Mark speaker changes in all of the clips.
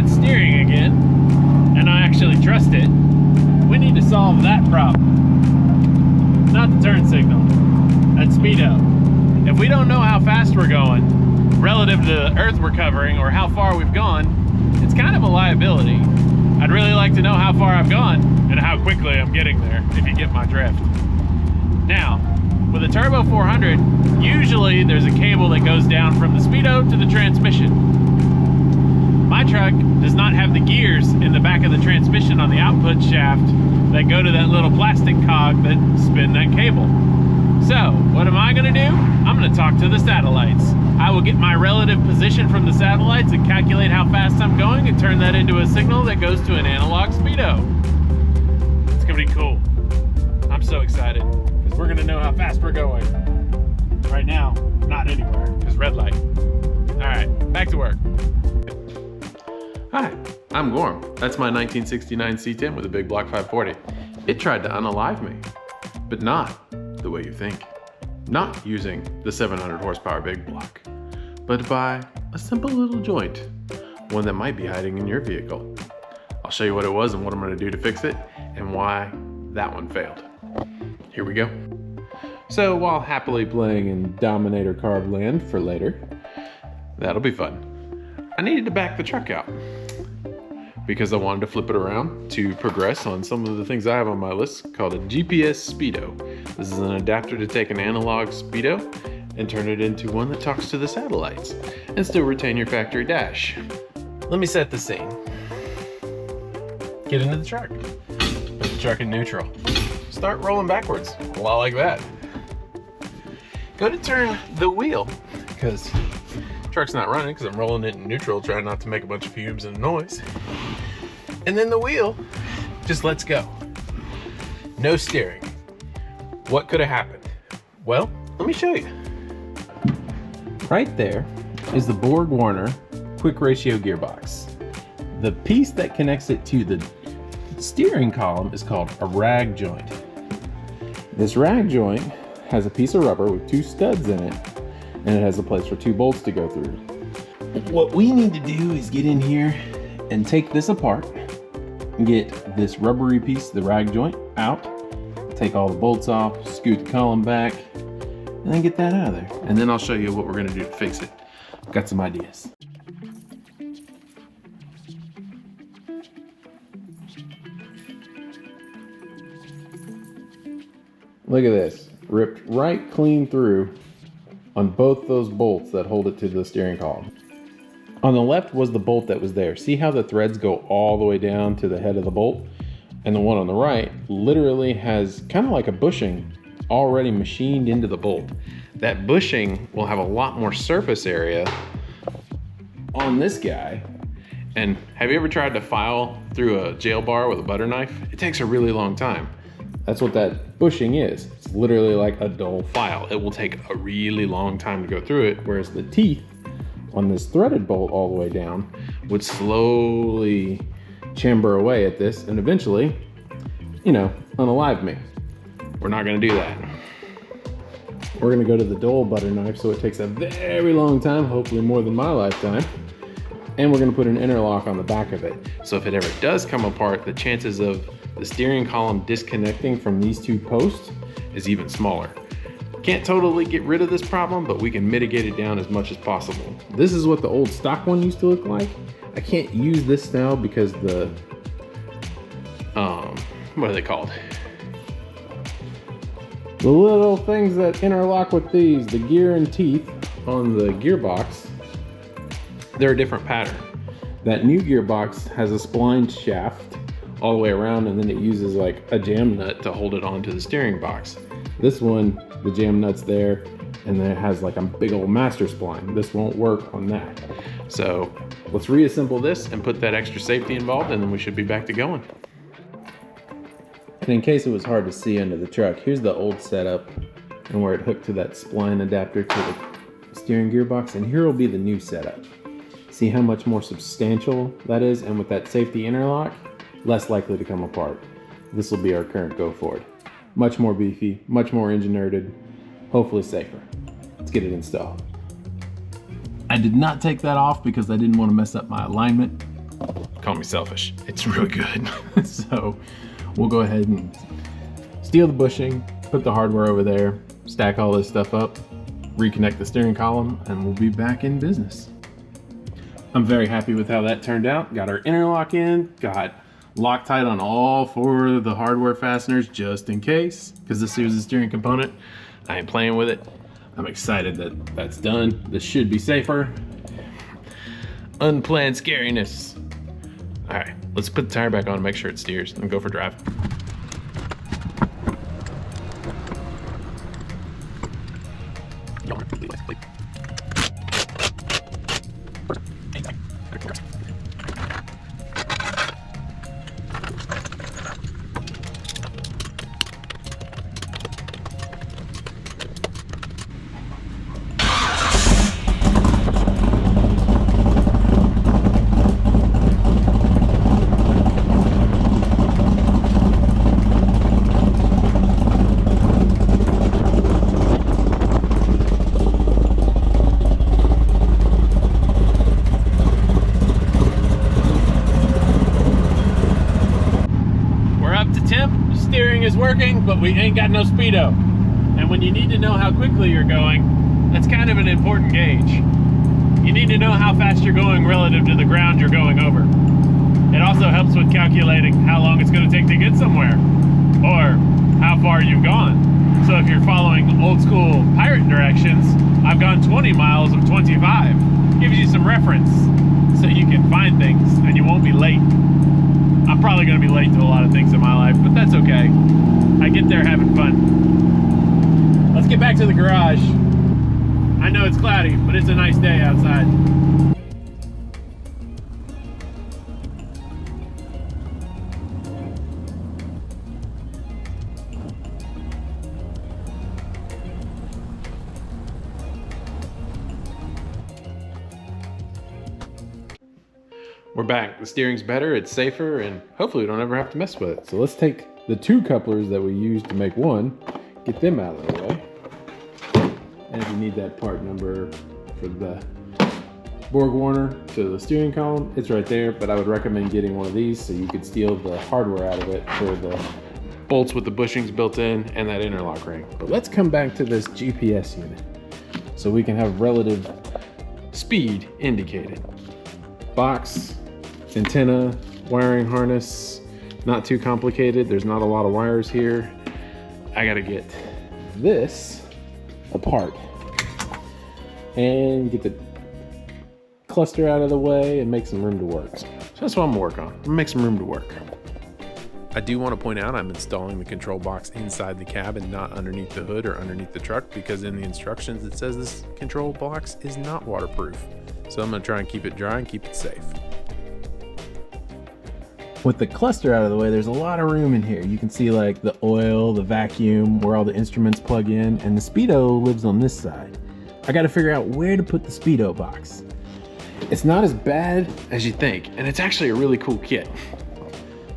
Speaker 1: got steering again, and I actually trust it. We need to solve that problem. Not the turn signal, that's Speedo. If we don't know how fast we're going relative to the earth we're covering or how far we've gone, it's kind of a liability. I'd really like to know how far I've gone and how quickly I'm getting there, if you get my drift. Now, with a Turbo 400, usually there's a cable that goes down from the Speedo to the transmission. My truck does not have the gears in the back of the transmission on the output shaft that go to that little plastic cog that spin that cable. So, what am I gonna do? I'm gonna talk to the satellites. I will get my relative position from the satellites and calculate how fast I'm going and turn that into a signal that goes to an analog Speedo. It's gonna be cool. I'm so excited, because we're gonna know how fast we're going. Right now, not anywhere, because red light. All right, back to work.
Speaker 2: Hi, I'm Gorm. That's my 1969 C10 with a big block 540. It tried to unalive me, but not the way you think. Not using the 700 horsepower big block, but by a simple little joint, one that might be hiding in your vehicle. I'll show you what it was and what I'm gonna do to fix it and why that one failed. Here we go. So while happily playing in Dominator Carb Land for later, that'll be fun, I needed to back the truck out because I wanted to flip it around to progress on some of the things I have on my list called a GPS Speedo. This is an adapter to take an analog Speedo and turn it into one that talks to the satellites and still retain your factory dash. Let me set the scene. Get into the truck. Put the truck in neutral. Start rolling backwards, a lot like that. Go to turn the wheel, because truck's not running because I'm rolling it in neutral, trying not to make a bunch of fumes and noise. And then the wheel just lets go. No steering. What could have happened? Well, let me show you. Right there is the Borg Warner quick ratio gearbox. The piece that connects it to the steering column is called a rag joint. This rag joint has a piece of rubber with two studs in it, and it has a place for two bolts to go through. What we need to do is get in here and take this apart and get this rubbery piece, the rag joint, out, take all the bolts off, scoot the column back, and then get that out of there. And then I'll show you what we're gonna do to fix it. I've got some ideas. Look at this, ripped right clean through on both those bolts that hold it to the steering column. On the left was the bolt that was there. See how the threads go all the way down to the head of the bolt? And the one on the right literally has kind of like a bushing already machined into the bolt. That bushing will have a lot more surface area on this guy. And have you ever tried to file through a jail bar with a butter knife? It takes a really long time. That's what that bushing is. It's literally like a dull file. It will take a really long time to go through it, whereas the teeth on this threaded bolt all the way down would slowly chamber away at this and eventually, you know, unalive me. We're not gonna do that. We're gonna go to the dull butter knife, so it takes a very long time, hopefully more than my lifetime. And we're gonna put an interlock on the back of it. So if it ever does come apart, the chances of the steering column disconnecting from these two posts is even smaller. Can't totally get rid of this problem, but we can mitigate it down as much as possible. This is what the old stock one used to look like. I can't use this now because the, what are they called? The little things that interlock with these, the gear and teeth on the gearbox, they're a different pattern. That new gearbox has a splined shaft all the way around, and then it uses like a jam nut to hold it onto the steering box. This one, the jam nut's there, and then it has like a big old master spline. This won't work on that. So let's reassemble this and put that extra safety involved, and then we should be back to going. And in case it was hard to see under the truck, here's the old setup and where it hooked to that spline adapter to the steering gearbox, and here will be the new setup. See how much more substantial that is, and with that safety interlock, less likely to come apart. This will be our current go forward. Much more beefy, much more engineered, hopefully safer. Let's get it installed. I did not take that off because I didn't want to mess up my alignment. call me selfish, it's really good. So we'll go ahead and steal the bushing, put the hardware over there, stack all this stuff up, reconnect the steering column, and we'll be back in business. I'm very happy with how that turned out. Got our interlock in, got Loctite on all 4 of the hardware fasteners just in case, because this is a steering component. I ain't playing with it. I'm excited that that's done. This should be safer. Unplanned scariness. All right, let's put the tire back on and make sure it steers and go for a drive. Steering is working, but we ain't got no speedo. And when you need to know how quickly you're going, that's kind of an important gauge. You need to know how fast you're going relative to the ground you're going over. It also helps with calculating how long it's going to take to get somewhere, or how far you've gone. So if you're following old school pirate directions, I've gone 20 miles of 25. Gives you some reference so you can find things and you won't be late. I'm probably going to be late to a lot of things in my life, but that's okay. I get there having fun. Let's get back to the garage. I know it's cloudy, but it's a nice day outside. We're back. The steering's better, it's safer, and hopefully we don't ever have to mess with it. So let's take the 2 couplers that we used to make one, get them out of the way. And if you need that part number for the Borg Warner to the steering column, it's right there, but I would recommend getting one of these so you could steal the hardware out of it for the bolts with the bushings built in and that interlock ring. But let's come back to this GPS unit so we can have relative speed indicated. Box, antenna, wiring harness, not too complicated. There's not a lot of wires here. I gotta get this apart and get the cluster out of the way and make some room to work. So that's what I'm gonna work on. I'm gonna make some room to work. I do want to point out I'm installing the control box inside the cab and not underneath the hood or underneath the truck, because in the instructions it says this control box is not waterproof. So I'm gonna try and keep it dry and keep it safe. With the cluster out of the way, there's a lot of room in here. You can see like the oil, the vacuum, where all the instruments plug in, and the Speedo lives on this side. I gotta figure out where to put the Speedo box. It's not as bad as you think, and it's actually a really cool kit.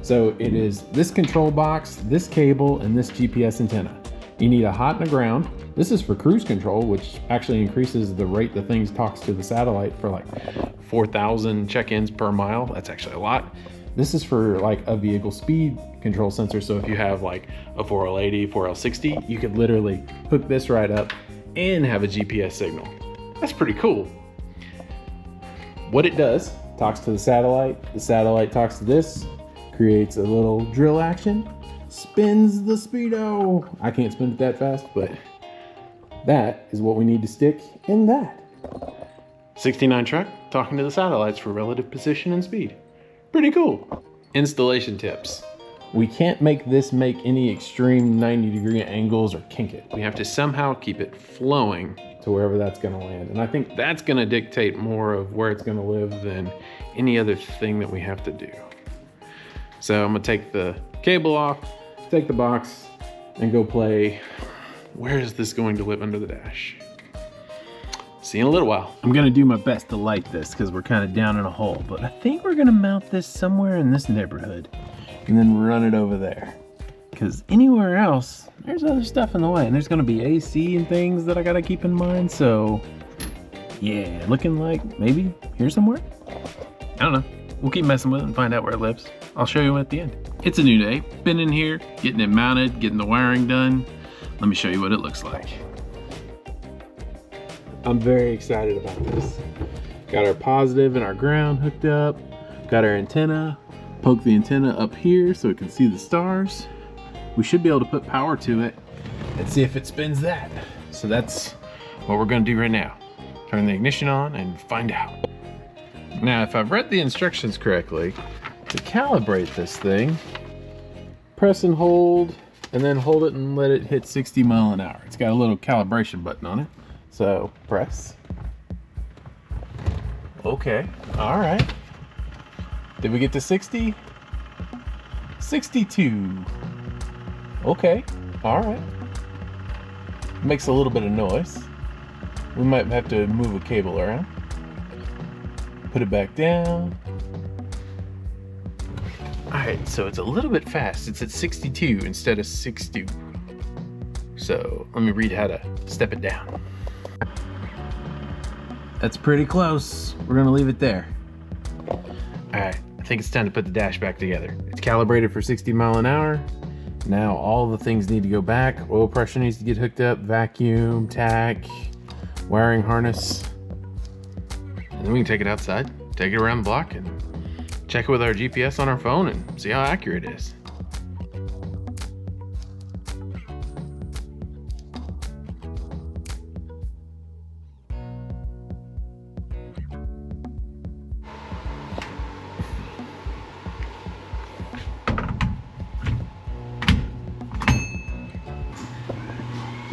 Speaker 2: So it is this control box, this cable, and this GPS antenna. You need a hot and a ground. This is for cruise control, which actually increases the rate the thing talks to the satellite for like 4,000 check-ins per mile. That's actually a lot. This is for like a vehicle speed control sensor. So if you have like a 4L80, 4L60, you could literally hook this right up and have a GPS signal. That's pretty cool. What it does, talks to the satellite talks to this, creates a little drill action, spins the Speedo. I can't spin it that fast, but that is what we need to stick in that. 69 truck talking to the satellites for relative position and speed. Pretty cool. Installation tips. We can't make this make any extreme 90-degree angles or kink it. We have to somehow keep it flowing to wherever that's gonna land. And I think that's gonna dictate more of where it's gonna live than any other thing that we have to do. So I'm gonna take the cable off, take the box, and go play where is this going to live under the dash. See you in a little while. I'm gonna do my best to light this because we're kind of down in a hole, but I think we're gonna mount this somewhere in this neighborhood and then run it over there. Because anywhere else, there's other stuff in the way, and there's gonna be AC and things that I gotta keep in mind. So yeah, looking like maybe here somewhere. I don't know. we'll keep messing with it and find out where it lives. I'll show you at the end. It's a new day. Been in here, getting it mounted, getting the wiring done. Let me show you what it looks like. I'm very excited about this. Got our positive and our ground hooked up. Got our antenna. Poke the antenna up here so it can see the stars. We should be able to put power to it and see if it spins that. So that's what we're gonna do right now. Turn the ignition on and find out. Now, if I've read the instructions correctly, to calibrate this thing, press and hold, and then hold it and let it hit 60 mile an hour. It's got a little calibration button on it. So press. Okay, all right. Did we get to 60? 62. Okay, all right. Makes a little bit of noise. We might have to move a cable around. Put it back down. All right, so it's a little bit fast. It's at 62 instead of 60. So let me read how to step it down. That's pretty close. We're gonna leave it there. All right, I think it's time to put the dash back together. It's calibrated for 60 mile an hour. Now all the things need to go back. Oil pressure needs to get hooked up, vacuum, tack, wiring harness. And then we can take it outside, take it around the block, and check it with our GPS on our phone and see how accurate it is.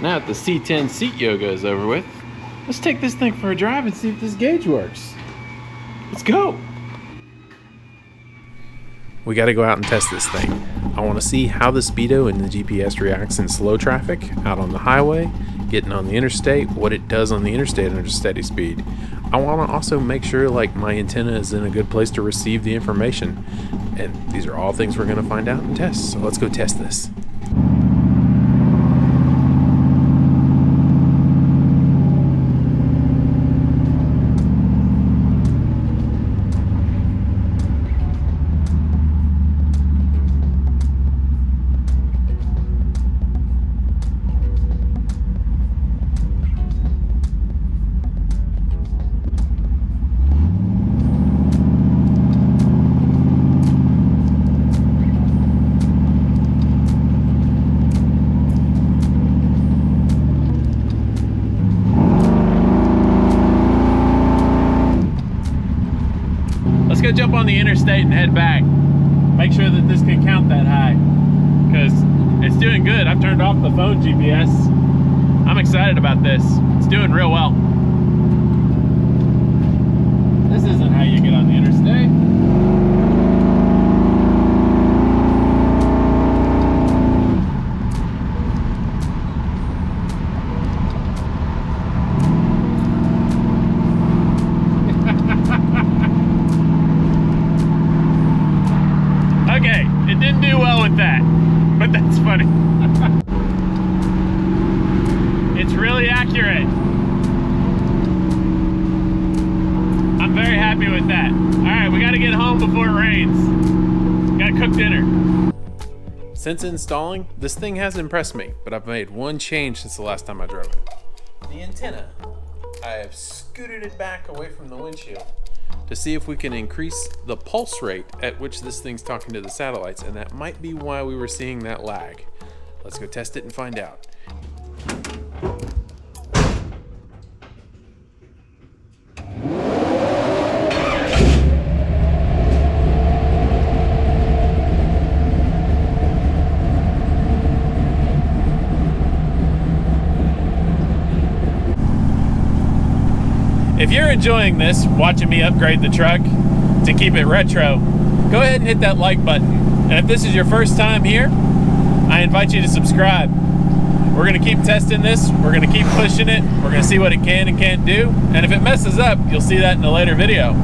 Speaker 2: Now that the C10 seat yoga is over with, let's take this thing for a drive and see if this gauge works. Let's go. We got to go out and test this thing. I want to see how the speedo and the GPS reacts in slow traffic, out on the highway, getting on the interstate, what it does on the interstate under steady speed. I want to also make sure like my antenna is in a good place to receive the information. And these are all things we're going to find out and test. So let's go test this. Let's go jump on the interstate and head back. Make sure that this can count that high, because it's doing good. I've turned off the phone GPS. I'm excited about this. It's doing real well. This isn't how you get on the interstate. Okay, it didn't do well with that, but that's funny. It's really accurate. I'm very happy with that. All right, we gotta get home before it rains. Gotta cook dinner. Since installing, this thing has impressed me, but I've made one change since the last time I drove it. The antenna. I have scooted it back away from the windshield to see if we can increase the pulse rate at which this thing's talking to the satellites, and that might be why we were seeing that lag. Let's go test it and find out. If you're enjoying this, watching me upgrade the truck to keep it retro, go ahead and hit that like button. And if this is your first time here, I invite you to subscribe. We're gonna keep testing this, we're gonna keep pushing it, we're gonna see what it can and can't do, and if it messes up, you'll see that in a later video.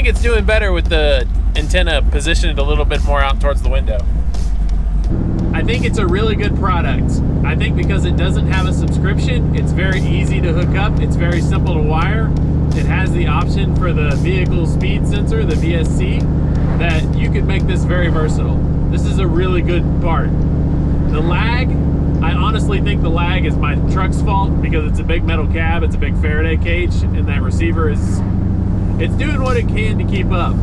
Speaker 1: think it's doing better with the antenna positioned a little bit more out towards the window. I think it's a really good product. I think because it doesn't have a subscription, it's very easy to hook up. It's very simple to wire. It has the option for the vehicle speed sensor, the VSC, that you could make this very versatile. This is a really good part. The lag, I honestly think the lag is my truck's fault because it's a big metal cab, it's a big Faraday cage, and that receiver is, it's doing what it can to keep up.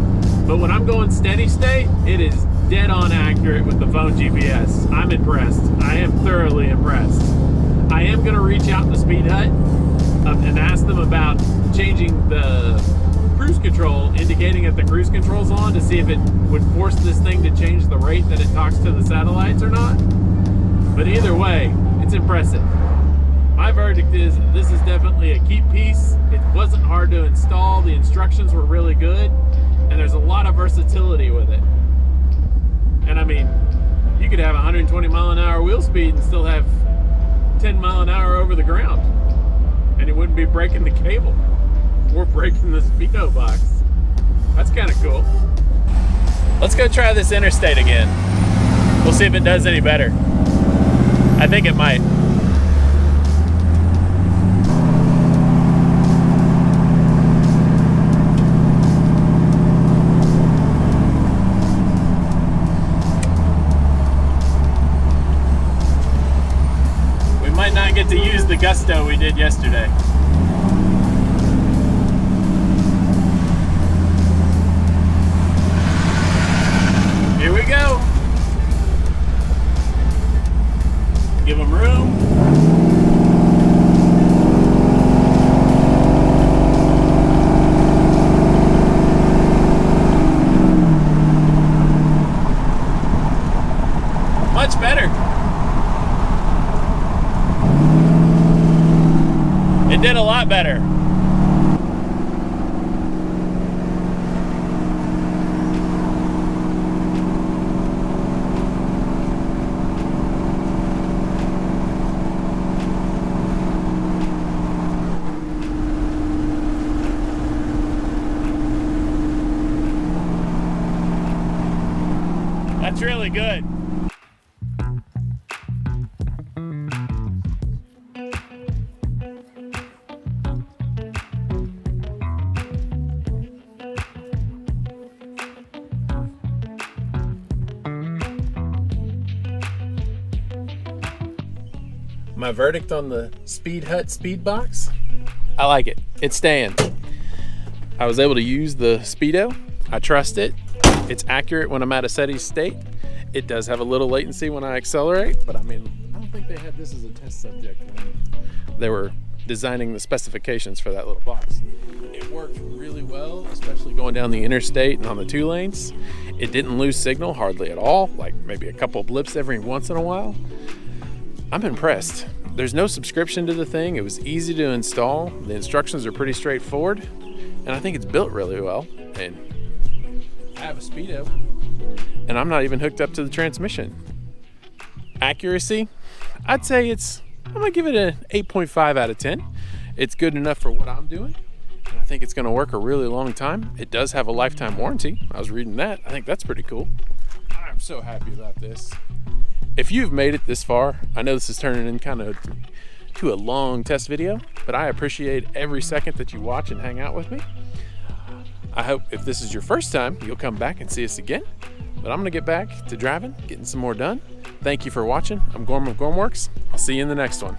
Speaker 1: But when I'm going steady state, it is dead on accurate with the phone GPS. I'm impressed. I am thoroughly impressed. I am going to reach out to Speedhut and ask them about changing the cruise control, indicating that the cruise control's on, to see if it would force this thing to change the rate that it talks to the satellites or not. But either way, it's impressive. My verdict is this is definitely a keep piece. It wasn't hard to install. The instructions were really good, and there's a lot of versatility with it. And I mean, you could have 120 mile an hour wheel speed and still have 10 mile an hour over the ground, and it wouldn't be breaking the cable or breaking the Speedo box. That's kind of cool. Let's go try this interstate again. We'll see if it does any better. I think it might. We might not get to use the gusto we did yesterday. Here we go. Give them room. Much better. It did a lot better. That's really good. My verdict on the Speedhut Speed Box? I like it. It stands. I was able to use the Speedo. I trust it. It's accurate when I'm at a steady state. It does have a little latency when I accelerate, but I mean, I don't think they had this as a test subject when they were designing the specifications for that little box. It worked really well, especially going down the interstate and on the 2 lanes. It didn't lose signal hardly at all, like maybe a couple blips every once in a while. I'm impressed. There's no subscription to the thing. It was easy to install. The instructions are pretty straightforward, and I think it's built really well. And I have a Speedo, and I'm not even hooked up to the transmission. Accuracy, I'd say I'm gonna give it an 8.5 out of 10. It's good enough for what I'm doing, and I think it's gonna work a really long time. It does have a lifetime warranty. I was reading that. I think that's pretty cool. I'm so happy about this. If you've made it this far, I know this is turning in kind of to a long test video, but I appreciate every second that you watch and hang out with me. I hope if this is your first time, you'll come back and see us again. But I'm gonna get back to driving, getting some more done. Thank you for watching. I'm Gorm of Gormworks. I'll see you in the next one.